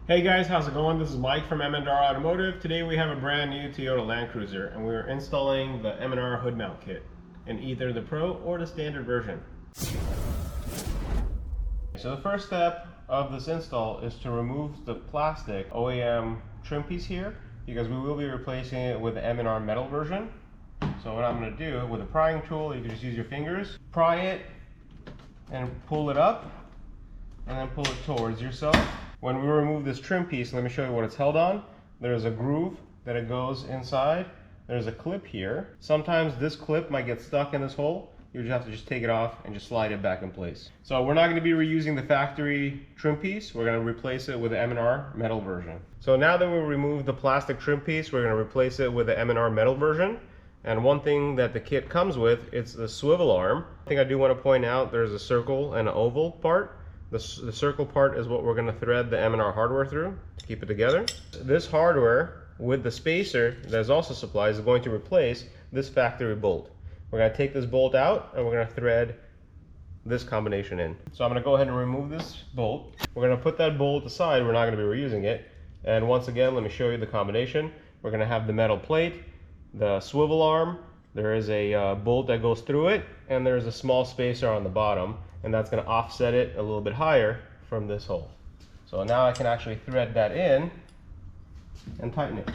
Hey guys, how's it going? This is Mike from M&R Automotive. Today we have a brand new Toyota Land Cruiser and we're installing the M&R hood mount kit in either the Pro or the standard version. So the first step of this install is to remove the plastic OEM trim piece here because we will be replacing it with the M&R metal version. So what I'm going to do with a prying tool, you can just use your fingers, pry it and pull it up and then pull it towards yourself. When we remove this trim piece, let me show you what it's held on. There's a groove that it goes inside. There's a clip here. Sometimes this clip might get stuck in this hole. You just have to just take it off and just slide it back in place. So we're not going to be reusing the factory trim piece. We're going to replace it with the M&R metal version. So now that we remove the plastic trim piece, we're going to replace it with the M&R metal version. And one thing that the kit comes with, it's the swivel arm. I think I do want to point out there's a circle and an oval part. The circle part is what we're going to thread the M&R hardware through to keep it together. This hardware with the spacer that is also supplied is going to replace this factory bolt. We're going to take this bolt out and we're going to thread this combination in. So I'm going to go ahead and remove this bolt. We're going to put that bolt aside. We're not going to be reusing it. And once again, let me show you the combination. We're going to have the metal plate, the swivel arm, there is a bolt that goes through it, and there's a small spacer on the bottom, and that's going to offset it a little bit higher from this hole. So now I can actually thread that in and tighten it.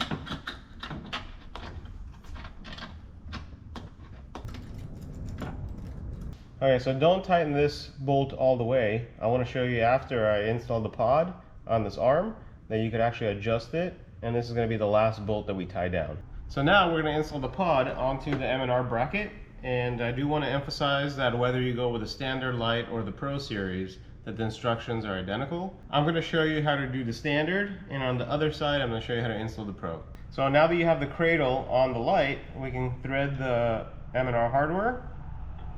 Okay, so don't tighten this bolt all the way. I want to show you after I install the pod on this arm that you could actually adjust it, and this is going to be the last bolt that we tie down. So now we're going to install the pod onto the M&R bracket, and I do want to emphasize that whether you go with the standard light or the Pro series, that the instructions are identical. I'm going to show you how to do the standard, and on the other side I'm going to show you how to install the Pro. So now that you have the cradle on the light, we can thread the M&R hardware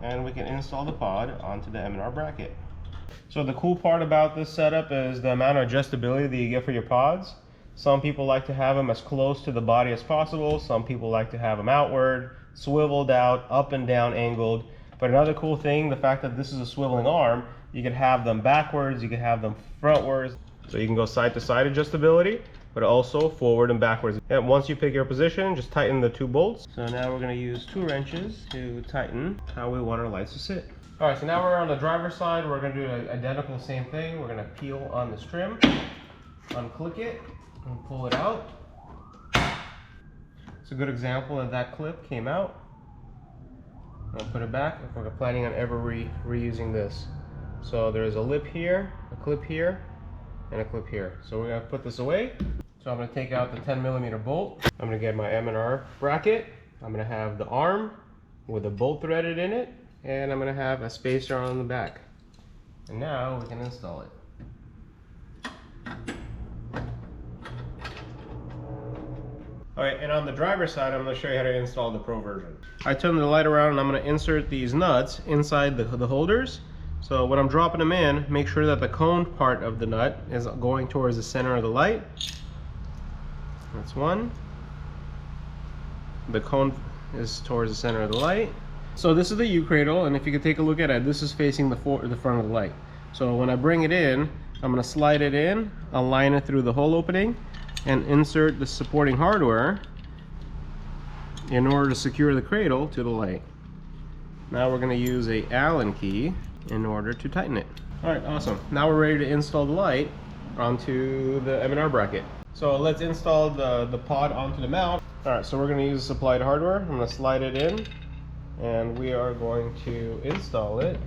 and we can install the pod onto the M&R bracket. So the cool part about this setup is the amount of adjustability that you get for your pods. Some people like to have them as close to the body as possible. Some people like to have them outward, swiveled out, up and down angled. But another cool thing, the fact that this is a swiveling arm, you can have them backwards, you can have them frontwards. So you can go side to side adjustability, but also forward and backwards. And once you pick your position, just tighten the two bolts. So now we're going to use 2 wrenches to tighten how we want our lights to sit. All right, so now we're on the driver's side. We're going to do an identical same thing. We're going to peel on this trim, unclick it, and pull it out. It's a good example that that clip came out. I'll put it back if we're planning on ever reusing this. So there's a lip here, a clip here, and a clip here. So we're going to put this away. So I'm going to take out the 10mm bolt. I'm going to get my M&R bracket. I'm going to have the arm with a bolt threaded in it, and I'm going to have a spacer on the back. And now we can install it. Alright, and on the driver's side, I'm going to show you how to install the Pro version. I turn the light around and I'm going to insert these nuts inside the holders. So when I'm dropping them in, make sure that the cone part of the nut is going towards the center of the light. That's one. The cone is towards the center of the light. So this is the U-cradle, and if you can take a look at it, this is facing the front of the light. So when I bring it in, I'm going to slide it in, align it through the hole opening, and insert the supporting hardware in order to secure the cradle to the light. Now we're going to use a Allen key in order to tighten it. Alright, awesome. Now we're ready to install the light onto the M&R bracket. So let's install the pod onto the mount. Alright, so we're going to use supplied hardware. I'm going to slide it in and we are going to install it.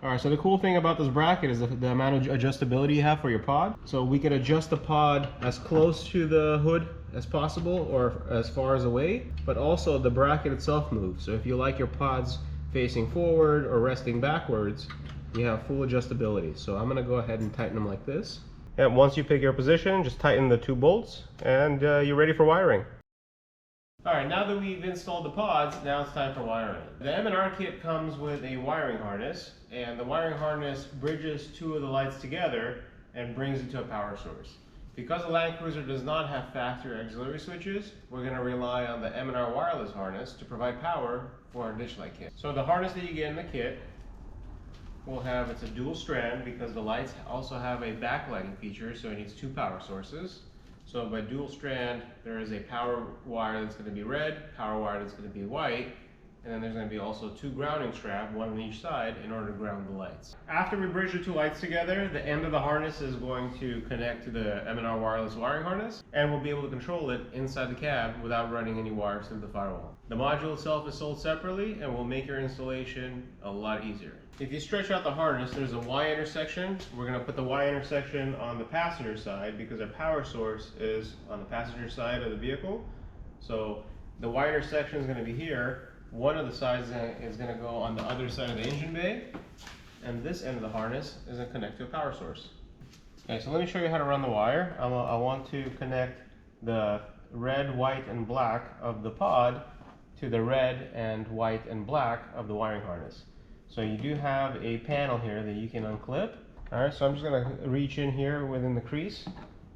Alright, so the cool thing about this bracket is the amount of adjustability you have for your pod. So we can adjust the pod as close to the hood as possible or as far as away, but also the bracket itself moves. So if you like your pods facing forward or resting backwards, you have full adjustability. So I'm going to go ahead and tighten them like this. And once you pick your position, just tighten the 2 bolts and you're ready for wiring. Alright, now that we've installed the pods, now it's time for wiring. The M&R kit comes with a wiring harness, and the wiring harness bridges 2 of the lights together and brings it to a power source. Because the Land Cruiser does not have factory auxiliary switches, we're going to rely on the M&R wireless harness to provide power for our dish light kit. So the harness that you get in the kit we'll have, it's a dual strand because the lights also have a backlighting feature, so it needs two power sources. So by dual strand, there is a power wire that's going to be red, power wire that's going to be white, and then there's going to be also two grounding straps, one on each side, in order to ground the lights. After we bridge the two lights together, the end of the harness is going to connect to the M&R wireless wiring harness, and we'll be able to control it inside the cab without running any wires through the firewall. The module itself is sold separately and will make your installation a lot easier. If you stretch out the harness, there's a Y intersection. We're going to put the Y intersection on the passenger side because our power source is on the passenger side of the vehicle. So the Y intersection is going to be here. One of the sides is going to go on the other side of the engine bay, and this end of the harness is going to connect to a power source. Okay, so let me show you how to run the wire. I want to connect the red, white, and black of the pod to the red and white and black of the wiring harness. So you do have a panel here that you can unclip. Alright, so I'm just going to reach in here within the crease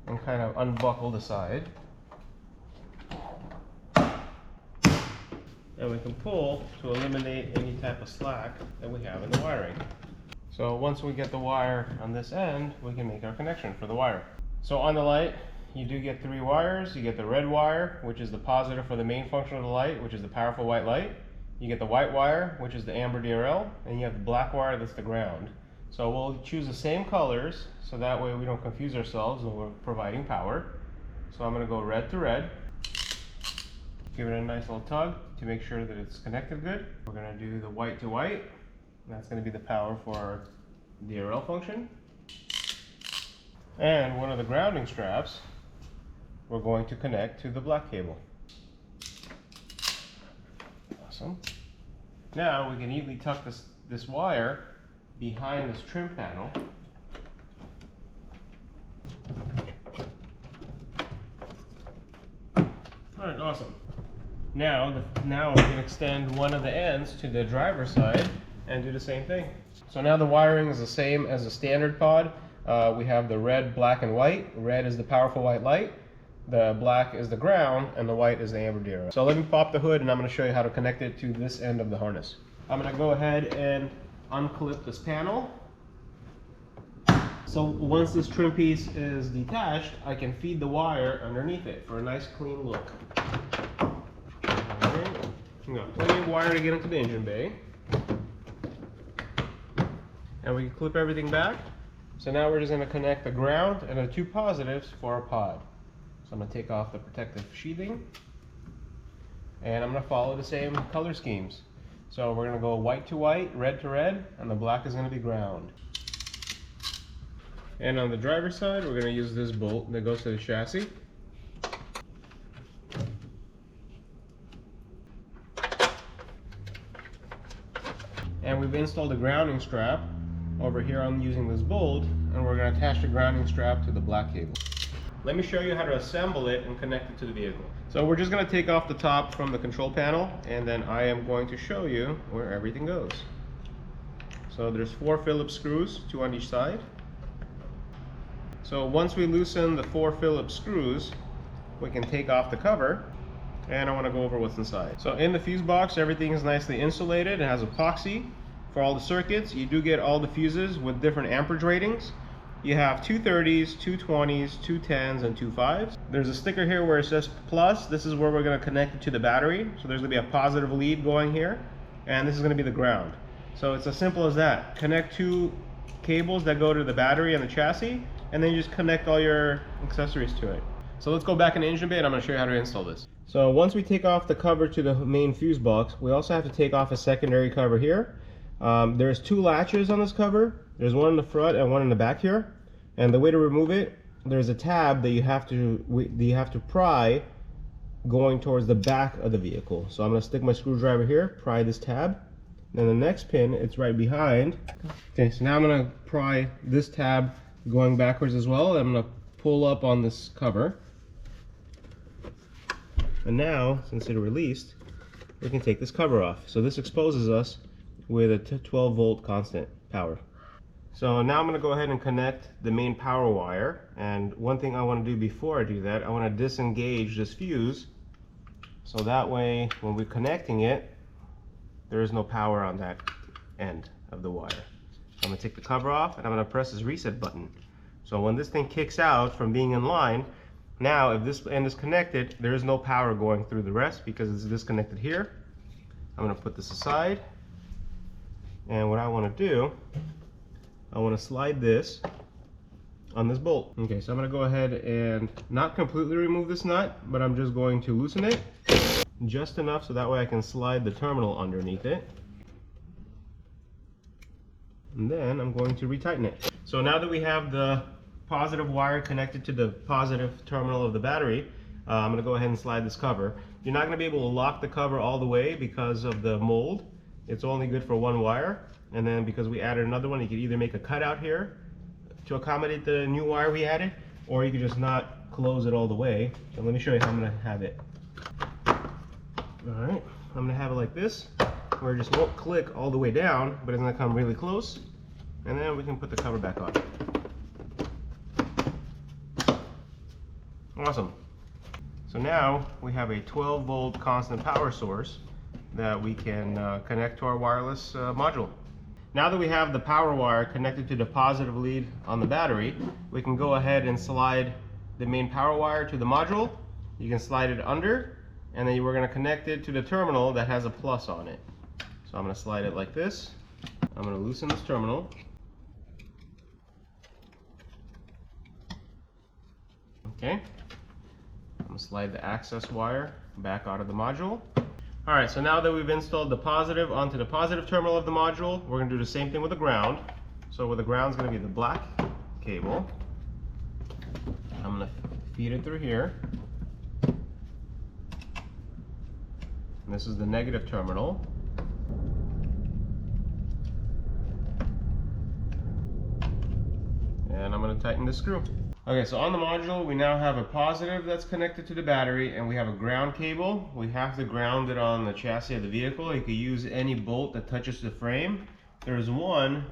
and kind of unbuckle the side. And we can pull to eliminate any type of slack that we have in the wiring. So once we get the wire on this end, we can make our connection for the wire. So on the light, you do get three wires. You get the red wire, which is the positive for the main function of the light, which is the powerful white light. You get the white wire, which is the amber DRL, and you have the black wire, that's the ground. So we'll choose the same colors, so that way we don't confuse ourselves when we're providing power. So I'm going to go red to red. Give it a nice little tug to make sure that it's connected good. We're going to do the white to white. That's going to be the power for our DRL function. And one of the grounding straps, we're going to connect to the black cable. Awesome. Now we can easily tuck this wire behind this trim panel. Alright, awesome. Now we can extend one of the ends to the driver's side and do the same thing. So now the wiring is the same as a standard pod. We have the red, black, and white. Red is the powerful white light, the black is the ground, and the white is the amber DRL. So let me pop the hood and I'm going to show you how to connect it to this end of the harness. I'm going to go ahead and unclip this panel. So once this trim piece is detached, I can feed the wire underneath it for a nice clean look. We got plenty of wire to get into the engine bay. And we can clip everything back. So now we're just going to connect the ground and the two positives for our pod. So I'm going to take off the protective sheathing. And I'm going to follow the same color schemes. So we're going to go white to white, red to red, and the black is going to be ground. And on the driver's side, we're going to use this bolt that goes to the chassis. And we've installed a grounding strap over here. I'm using this bolt, and we're going to attach the grounding strap to the black cable. Let me show you how to assemble it and connect it to the vehicle. So we're just going to take off the top from the control panel, and then I am going to show you where everything goes. So there's 4 Phillips screws, 2 on each side. So once we loosen the 4 Phillips screws, we can take off the cover, and I want to go over what's inside. So in the fuse box, everything is nicely insulated. It has epoxy for all the circuits. You do get all the fuses with different amperage ratings. You have 230s, 220s, 210s, and 25s. There's a sticker here where it says plus. This is where we're going to connect it to the battery. So there's going to be a positive lead going here, and this is going to be the ground. So it's as simple as that. Connect 2 cables that go to the battery and the chassis, and then you just connect all your accessories to it. So let's go back in the engine bay and I'm going to show you how to install this. So once we take off the cover to the main fuse box, we also have to take off a secondary cover here. There's 2 latches on this cover. There's one in the front and one in the back here. And the way to remove it, there's a tab that you have to pry going towards the back of the vehicle. So I'm going to stick my screwdriver here, pry this tab. Then the next pin, it's right behind. Okay, so now I'm going to pry this tab going backwards as well. I'm going to pull up on this cover. And now, since it released, we can take this cover off. So this exposes us with a 12 volt constant power. So now I'm going to go ahead and connect the main power wire. And one thing I want to do before I do that, I want to disengage this fuse. So that way, when we're connecting it, there is no power on that end of the wire. I'm gonna take the cover off and I'm gonna press this reset button. So when this thing kicks out from being in line, now if this end is connected, there is no power going through the rest because it's disconnected here. I'm gonna put this aside. And what I wanna do, I wanna slide this on this bolt. Okay, so I'm gonna go ahead and not completely remove this nut, but I'm just going to loosen it just enough so that way I can slide the terminal underneath it. And then I'm going to retighten it. So now that we have the positive wire connected to the positive terminal of the battery, I'm gonna go ahead and slide this cover. You're not gonna be able to lock the cover all the way because of the mold. It's only good for one wire. And then because we added another one, you could either make a cutout here to accommodate the new wire we added, or you could just not close it all the way. So let me show you how I'm gonna have it. Alright, I'm gonna have it like this, where it just won't click all the way down, but it's gonna come really close. And then we can put the cover back on. Awesome. So now we have a 12-volt constant power source that we can connect to our wireless module. Now that we have the power wire connected to the positive lead on the battery, we can go ahead and slide the main power wire to the module. You can slide it under, and then we're going to connect it to the terminal that has a plus on it. So I'm going to slide it like this. I'm going to loosen this terminal. Okay. I'm going to slide the access wire back out of the module. Alright, so now that we've installed the positive onto the positive terminal of the module, we're going to do the same thing with the ground. So with the ground is going to be the black cable. I'm going to feed it through here. And this is the negative terminal. And I'm going to tighten the screw. Okay, so on the module, we now have a positive that's connected to the battery, and we have a ground cable. We have to ground it on the chassis of the vehicle. You could use any bolt that touches the frame. There's one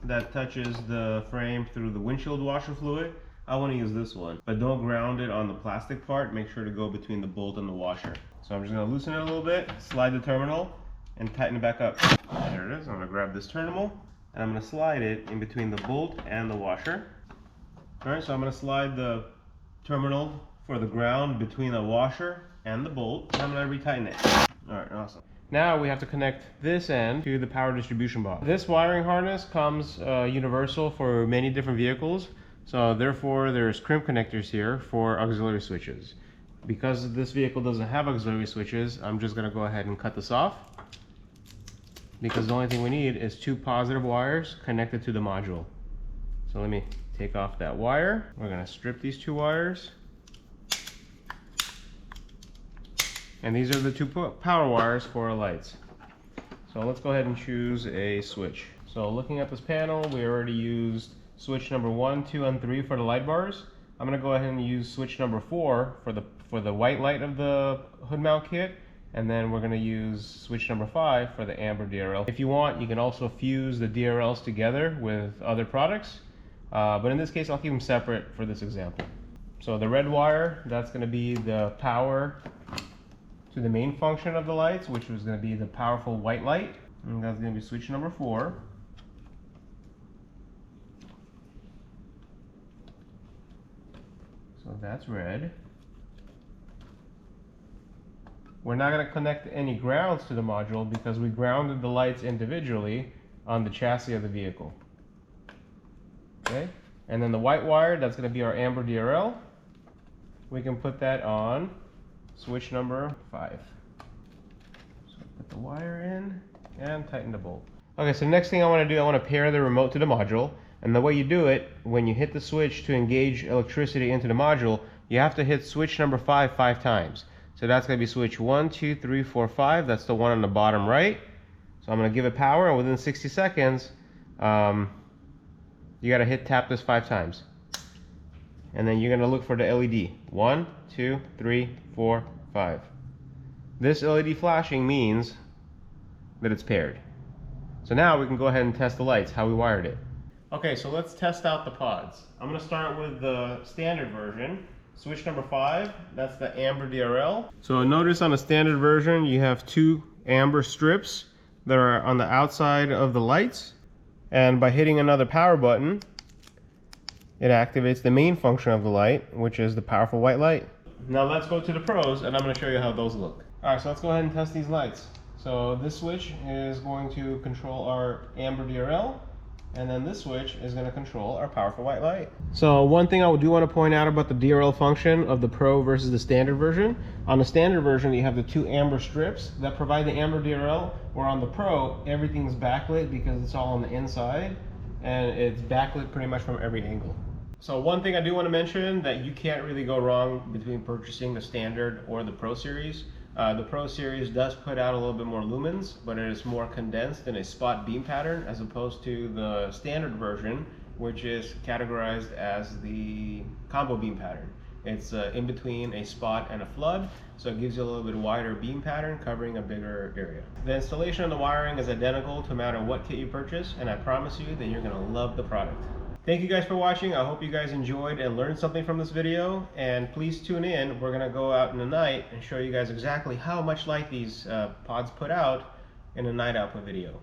that touches the frame through the windshield washer fluid. I want to use this one, but don't ground it on the plastic part. Make sure to go between the bolt and the washer. So I'm just going to loosen it a little bit, slide the terminal, and tighten it back up. There it is. I'm going to grab this terminal, and I'm going to slide it in between the bolt and the washer. Alright, so I'm going to slide the terminal for the ground between the washer and the bolt, and I'm going to retighten it. Alright, awesome. Now we have to connect this end to the power distribution box. This wiring harness comes universal for many different vehicles, so therefore there's crimp connectors here for auxiliary switches. Because this vehicle doesn't have auxiliary switches, I'm just going to go ahead and cut this off, because the only thing we need is 2 positive wires connected to the module. So let me take off that wire. We're going to strip these 2 wires. And these are the 2 power wires for our lights. So let's go ahead and choose a switch. So looking at this panel, we already used switch number 1, 2, and 3 for the light bars. I'm going to go ahead and use switch number 4 for the white light of the hood mount kit. And then we're going to use switch number 5 for the amber DRL. If you want, you can also fuse the DRLs together with other products. But in this case, I'll keep them separate for this example. So the red wire, that's going to be the power to the main function of the lights, which was going to be the powerful white light. And that's going to be switch number 4. So that's red. We're not going to connect any grounds to the module because we grounded the lights individually on the chassis of the vehicle. Okay, and then the white wire, that's going to be our amber DRL. We can put that on switch number 5. So put the wire in and tighten the bolt. Okay, so next thing I want to do, I want to pair the remote to the module. And the way you do it, when you hit the switch to engage electricity into the module, you have to hit switch number 5 times. So that's going to be switch 1, 2, 3, 4, 5. That's the one on the bottom right. So I'm going to give it power, and within 60 seconds, you got to tap this 5 times. And then you're going to look for the LED. 1, 2, 3, 4, 5. This LED flashing means that it's paired. So now we can go ahead and test the lights, how we wired it. Okay, so let's test out the pods. I'm going to start with the standard version. Switch number 5, that's the amber DRL. So notice on the standard version you have 2 amber strips that are on the outside of the lights. And by hitting another power button, it activates the main function of the light, which is the powerful white light. Now let's go to the pros, and I'm going to show you how those look. Alright, so let's go ahead and test these lights. So this switch is going to control our amber DRL, and then this switch is going to control our powerful white light. So one thing I do want to point out about the DRL function of the Pro versus the standard version. On the standard version, you have the two amber strips that provide the amber DRL, where on the Pro, everything's backlit because it's all on the inside, and it's backlit pretty much from every angle. So one thing I do want to mention, that you can't really go wrong between purchasing the standard or the Pro series. The Pro series does put out a little bit more lumens, but it is more condensed in a spot beam pattern as opposed to the standard version, which is categorized as the combo beam pattern. It's in between a spot and a flood, so it gives you a little bit wider beam pattern covering a bigger area. The installation of the wiring is identical no matter what kit you purchase, and I promise you that you're going to love the product. Thank you guys for watching. I hope you guys enjoyed and learned something from this video, and please tune in. We're going to go out in the night and show you guys exactly how much light these pods put out in a night output video.